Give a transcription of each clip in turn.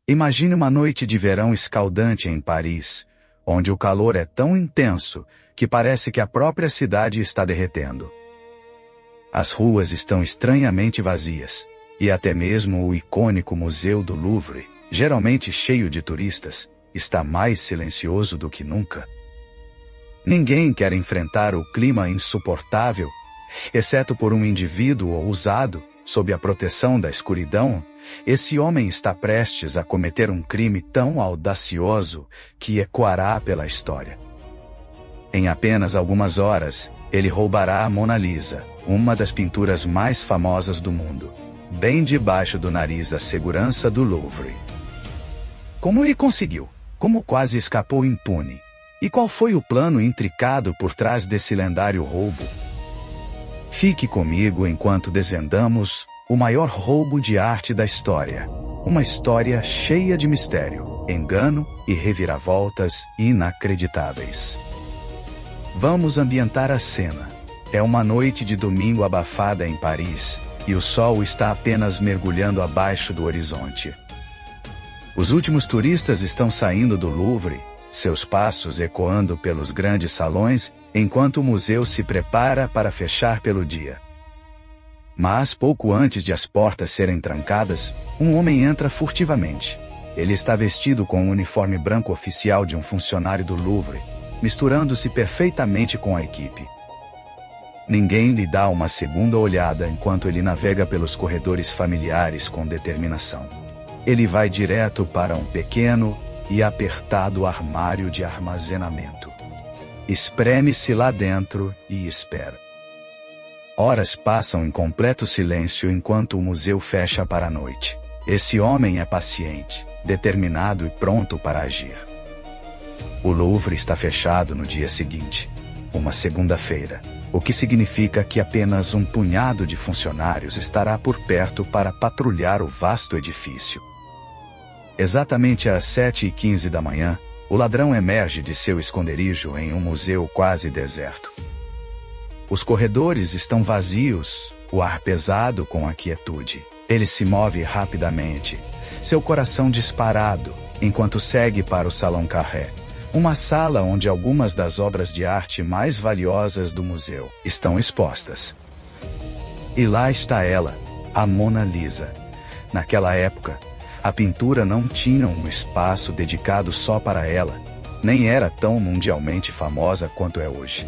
Imagine uma noite de verão escaldante em Paris, onde o calor é tão intenso que parece que a própria cidade está derretendo. As ruas estão estranhamente vazias, e até mesmo o icônico Museu do Louvre, geralmente cheio de turistas, está mais silencioso do que nunca. Ninguém quer enfrentar o clima insuportável, exceto por um indivíduo ousado, sob a proteção da escuridão. Esse homem está prestes a cometer um crime tão audacioso que ecoará pela história. Em apenas algumas horas, ele roubará a Mona Lisa, uma das pinturas mais famosas do mundo, bem debaixo do nariz da segurança do Louvre. Como ele conseguiu? Como quase escapou impune? E qual foi o plano intricado por trás desse lendário roubo? Fique comigo enquanto desvendamos o maior roubo de arte da história. Uma história cheia de mistério, engano e reviravoltas inacreditáveis. Vamos ambientar a cena. É uma noite de domingo abafada em Paris, e o sol está apenas mergulhando abaixo do horizonte. Os últimos turistas estão saindo do Louvre, seus passos ecoando pelos grandes salões, enquanto o museu se prepara para fechar pelo dia. Mas pouco antes de as portas serem trancadas, um homem entra furtivamente. Ele está vestido com o uniforme branco oficial de um funcionário do Louvre, misturando-se perfeitamente com a equipe. Ninguém lhe dá uma segunda olhada enquanto ele navega pelos corredores familiares com determinação. Ele vai direto para um pequeno e apertado armário de armazenamento. Espreme-se lá dentro e espera. Horas passam em completo silêncio enquanto o museu fecha para a noite. Esse homem é paciente, determinado e pronto para agir. O Louvre está fechado no dia seguinte, uma segunda-feira, o que significa que apenas um punhado de funcionários estará por perto para patrulhar o vasto edifício. Exatamente às 7h15 da manhã, o ladrão emerge de seu esconderijo em um museu quase deserto. Os corredores estão vazios, o ar pesado com a quietude. Ele se move rapidamente, seu coração disparado, enquanto segue para o Salão Carré, uma sala onde algumas das obras de arte mais valiosas do museu estão expostas. E lá está ela, a Mona Lisa. Naquela época, a pintura não tinha um espaço dedicado só para ela, nem era tão mundialmente famosa quanto é hoje.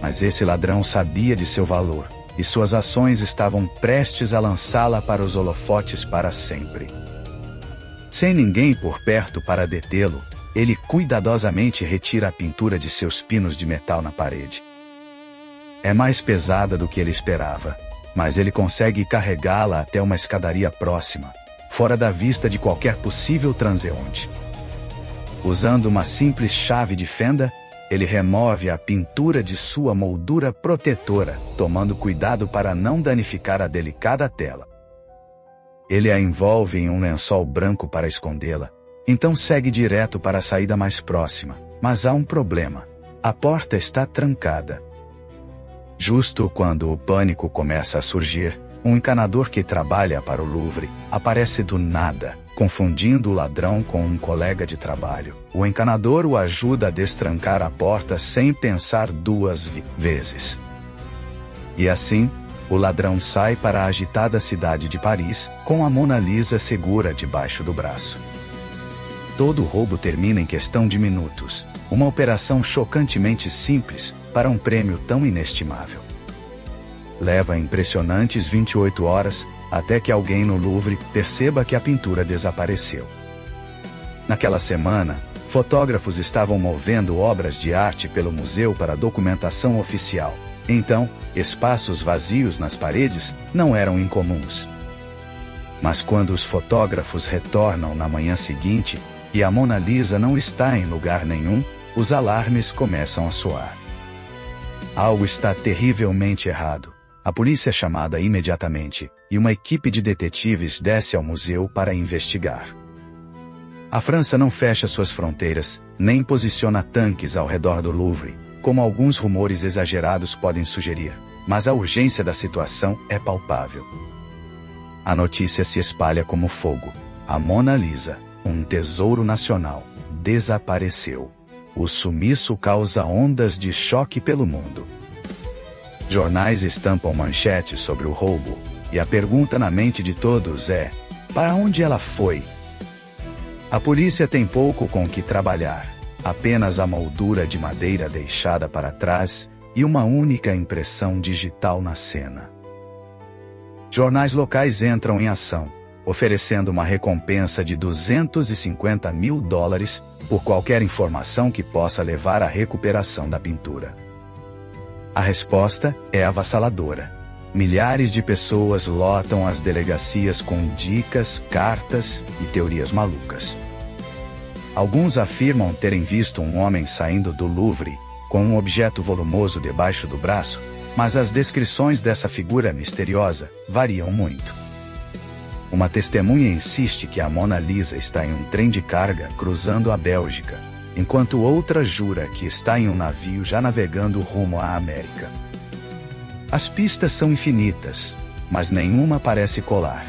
Mas esse ladrão sabia de seu valor, e suas ações estavam prestes a lançá-la para os holofotes para sempre. Sem ninguém por perto para detê-lo, ele cuidadosamente retira a pintura de seus pinos de metal na parede. É mais pesada do que ele esperava, mas ele consegue carregá-la até uma escadaria próxima, fora da vista de qualquer possível transeunte. Usando uma simples chave de fenda, ele remove a pintura de sua moldura protetora, tomando cuidado para não danificar a delicada tela. Ele a envolve em um lençol branco para escondê-la, então segue direto para a saída mais próxima, mas há um problema. A porta está trancada. Justo quando o pânico começa a surgir, um encanador que trabalha para o Louvre aparece do nada, confundindo o ladrão com um colega de trabalho. O encanador o ajuda a destrancar a porta sem pensar duas vezes. E assim, o ladrão sai para a agitada cidade de Paris, com a Mona Lisa segura debaixo do braço. Todo o roubo termina em questão de minutos, uma operação chocantemente simples para um prêmio tão inestimável. Leva impressionantes 28 horas, até que alguém no Louvre perceba que a pintura desapareceu. Naquela semana, fotógrafos estavam movendo obras de arte pelo museu para documentação oficial. Então, espaços vazios nas paredes não eram incomuns. Mas quando os fotógrafos retornam na manhã seguinte, e a Mona Lisa não está em lugar nenhum, os alarmes começam a soar. Algo está terrivelmente errado. A polícia é chamada imediatamente, e uma equipe de detetives desce ao museu para investigar. A França não fecha suas fronteiras, nem posiciona tanques ao redor do Louvre, como alguns rumores exagerados podem sugerir, mas a urgência da situação é palpável. A notícia se espalha como fogo. A Mona Lisa, um tesouro nacional, desapareceu. O sumiço causa ondas de choque pelo mundo. Jornais estampam manchetes sobre o roubo, e a pergunta na mente de todos é: para onde ela foi? A polícia tem pouco com o que trabalhar, apenas a moldura de madeira deixada para trás e uma única impressão digital na cena. Jornais locais entram em ação, oferecendo uma recompensa de $250 mil por qualquer informação que possa levar à recuperação da pintura. A resposta é avassaladora. Milhares de pessoas lotam as delegacias com dicas, cartas e teorias malucas. Alguns afirmam terem visto um homem saindo do Louvre com um objeto volumoso debaixo do braço, mas as descrições dessa figura misteriosa variam muito. Uma testemunha insiste que a Mona Lisa está em um trem de carga cruzando a Bélgica, enquanto outra jura que está em um navio já navegando rumo à América. As pistas são infinitas, mas nenhuma parece colar.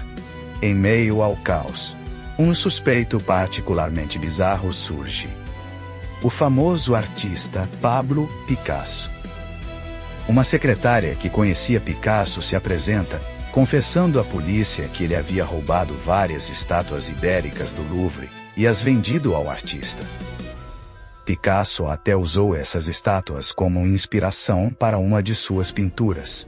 Em meio ao caos, um suspeito particularmente bizarro surge. O famoso artista Pablo Picasso. Uma secretária que conhecia Picasso se apresenta, confessando à polícia que ele havia roubado várias estátuas ibéricas do Louvre e as vendido ao artista. Picasso até usou essas estátuas como inspiração para uma de suas pinturas.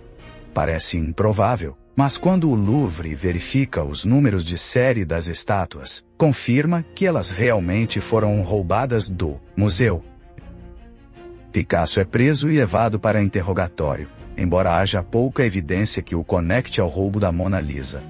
Parece improvável, mas quando o Louvre verifica os números de série das estátuas, confirma que elas realmente foram roubadas do museu. Picasso é preso e levado para interrogatório, embora haja pouca evidência que o conecte ao roubo da Mona Lisa.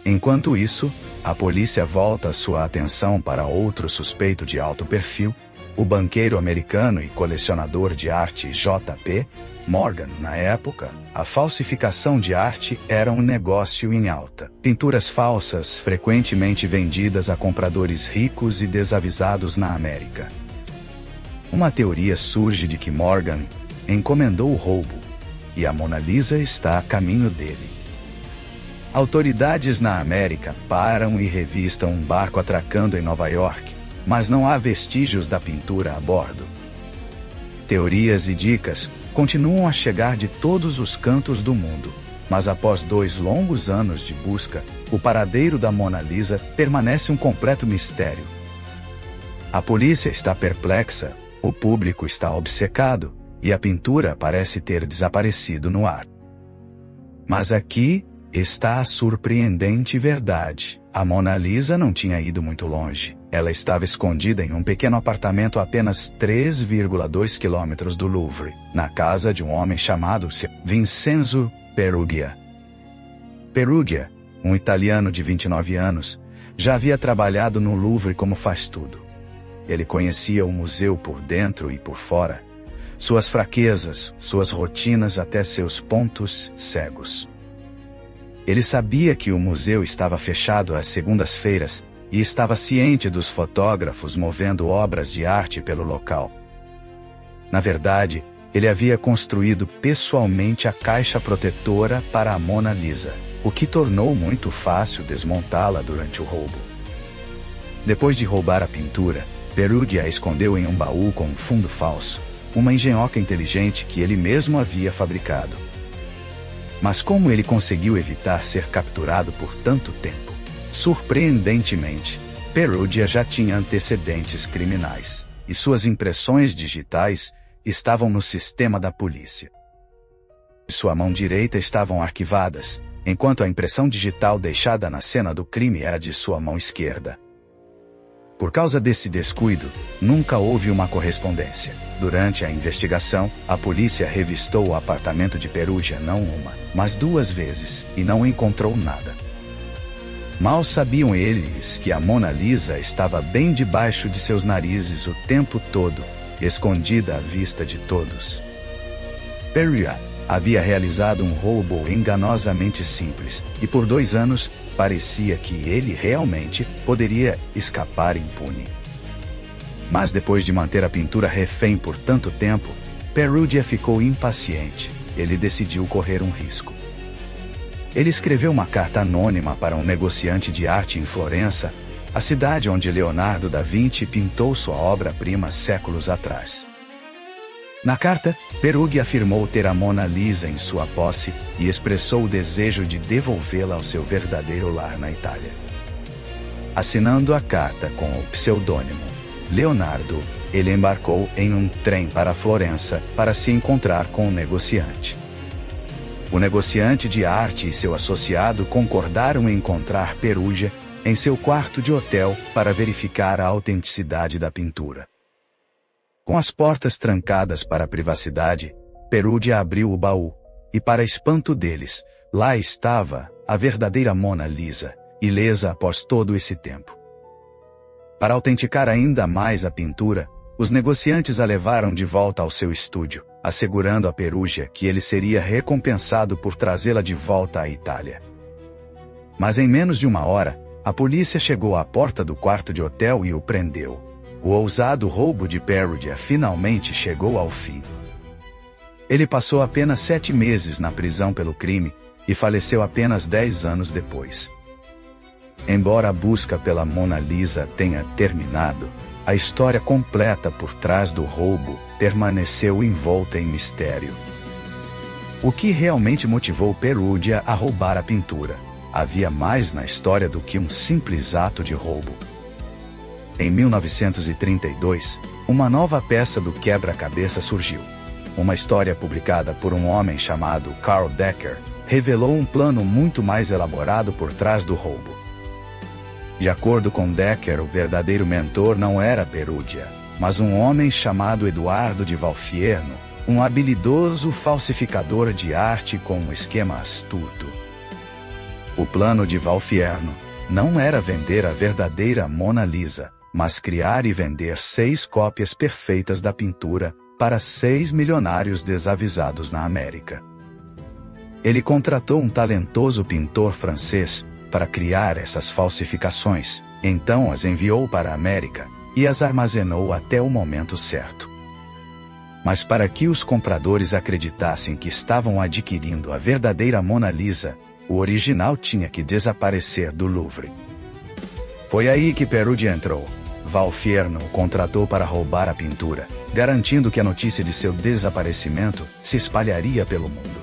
Enquanto isso, a polícia volta sua atenção para outro suspeito de alto perfil, o banqueiro americano e colecionador de arte J.P. Morgan. Na época, a falsificação de arte era um negócio em alta. Pinturas falsas frequentemente vendidas a compradores ricos e desavisados na América. Uma teoria surge de que Morgan encomendou o roubo, e a Mona Lisa está a caminho dele. Autoridades na América param e revistam um barco atracando em Nova York, mas não há vestígios da pintura a bordo. Teorias e dicas continuam a chegar de todos os cantos do mundo, mas após 2 longos anos de busca, o paradeiro da Mona Lisa permanece um completo mistério. A polícia está perplexa, o público está obcecado, e a pintura parece ter desaparecido no ar. Mas aqui está a surpreendente verdade. A Mona Lisa não tinha ido muito longe. Ela estava escondida em um pequeno apartamento a apenas 3,2 quilômetros do Louvre, na casa de um homem chamado Vincenzo Perugia. Perugia, um italiano de 29 anos, já havia trabalhado no Louvre como faz-tudo. Ele conhecia o museu por dentro e por fora, suas fraquezas, suas rotinas até seus pontos cegos. Ele sabia que o museu estava fechado às segundas-feiras e estava ciente dos fotógrafos movendo obras de arte pelo local. Na verdade, ele havia construído pessoalmente a caixa protetora para a Mona Lisa, o que tornou muito fácil desmontá-la durante o roubo. Depois de roubar a pintura, Perugia a escondeu em um baú com um fundo falso, uma engenhoca inteligente que ele mesmo havia fabricado. Mas como ele conseguiu evitar ser capturado por tanto tempo? Surpreendentemente, Perugia já tinha antecedentes criminais, e suas impressões digitais estavam no sistema da polícia. Sua mão direita estavam arquivadas, enquanto a impressão digital deixada na cena do crime era de sua mão esquerda. Por causa desse descuido, nunca houve uma correspondência. Durante a investigação, a polícia revistou o apartamento de Perugia não uma, mas 2 vezes, e não encontrou nada. Mal sabiam eles que a Mona Lisa estava bem debaixo de seus narizes o tempo todo, escondida à vista de todos. Perugia havia realizado um roubo enganosamente simples, e por 2 anos, parecia que ele realmente poderia escapar impune. Mas depois de manter a pintura refém por tanto tempo, Perugia ficou impaciente. Ele decidiu correr um risco. ele escreveu uma carta anônima para um negociante de arte em Florença, a cidade onde Leonardo da Vinci pintou sua obra-prima séculos atrás. Na carta, Peruggia afirmou ter a Mona Lisa em sua posse e expressou o desejo de devolvê-la ao seu verdadeiro lar na Itália. Assinando a carta com o pseudônimo Leonardo, ele embarcou em um trem para Florença para se encontrar com o negociante. O negociante de arte e seu associado concordaram em encontrar Peruggia em seu quarto de hotel para verificar a autenticidade da pintura. Com as portas trancadas para a privacidade, Peruggia abriu o baú, e para espanto deles, lá estava a verdadeira Mona Lisa, ilesa após todo esse tempo. Para autenticar ainda mais a pintura, os negociantes a levaram de volta ao seu estúdio, assegurando a Peruggia que ele seria recompensado por trazê-la de volta à Itália. Mas em menos de uma hora, a polícia chegou à porta do quarto de hotel e o prendeu. O ousado roubo de Peruggia finalmente chegou ao fim. Ele passou apenas 7 meses na prisão pelo crime e faleceu apenas 10 anos depois. Embora a busca pela Mona Lisa tenha terminado, a história completa por trás do roubo permaneceu envolta em mistério. O que realmente motivou Peruggia a roubar a pintura? Havia mais na história do que um simples ato de roubo. Em 1932, uma nova peça do quebra-cabeça surgiu. Uma história publicada por um homem chamado Carl Decker revelou um plano muito mais elaborado por trás do roubo. De acordo com Decker, o verdadeiro mentor não era Peruggia, mas um homem chamado Eduardo de Valfierno, um habilidoso falsificador de arte com um esquema astuto. O plano de Valfierno não era vender a verdadeira Mona Lisa, mas criar e vender 6 cópias perfeitas da pintura para 6 milionários desavisados na América. Ele contratou um talentoso pintor francês para criar essas falsificações, então as enviou para a América e as armazenou até o momento certo. Mas para que os compradores acreditassem que estavam adquirindo a verdadeira Mona Lisa, o original tinha que desaparecer do Louvre. Foi aí que Peruggia entrou. Valfierno o contratou para roubar a pintura, garantindo que a notícia de seu desaparecimento se espalharia pelo mundo.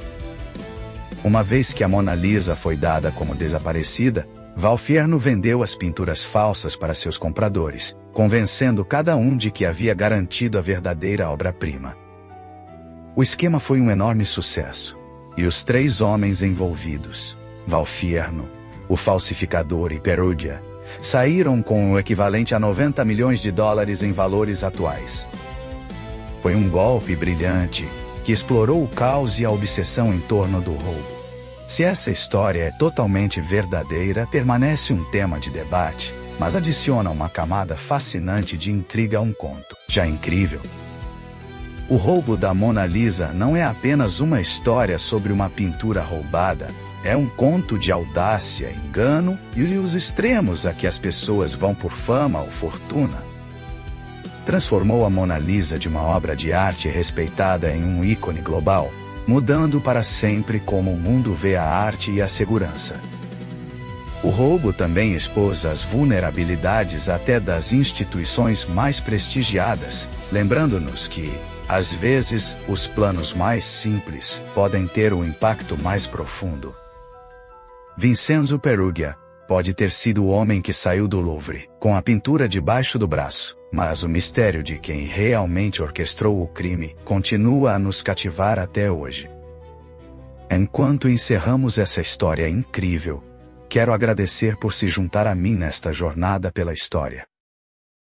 Uma vez que a Mona Lisa foi dada como desaparecida, Valfierno vendeu as pinturas falsas para seus compradores, convencendo cada um de que havia garantido a verdadeira obra-prima. O esquema foi um enorme sucesso, e os 3 homens envolvidos, Valfierno, o falsificador e Peruggia, saíram com o equivalente a 90 milhões de dólares em valores atuais. Foi um golpe brilhante que explorou o caos e a obsessão em torno do roubo. Se essa história é totalmente verdadeira, permanece um tema de debate, mas adiciona uma camada fascinante de intriga a um conto já incrível. O roubo da Mona Lisa não é apenas uma história sobre uma pintura roubada, é um conto de audácia, engano e os extremos a que as pessoas vão por fama ou fortuna. Transformou a Mona Lisa de uma obra de arte respeitada em um ícone global, mudando para sempre como o mundo vê a arte e a segurança. O roubo também expôs as vulnerabilidades até das instituições mais prestigiadas, lembrando-nos que, às vezes, os planos mais simples podem ter um impacto mais profundo. Vincenzo Peruggia pode ter sido o homem que saiu do Louvre com a pintura debaixo do braço, mas o mistério de quem realmente orquestrou o crime continua a nos cativar até hoje. Enquanto encerramos essa história incrível, quero agradecer por se juntar a mim nesta jornada pela história.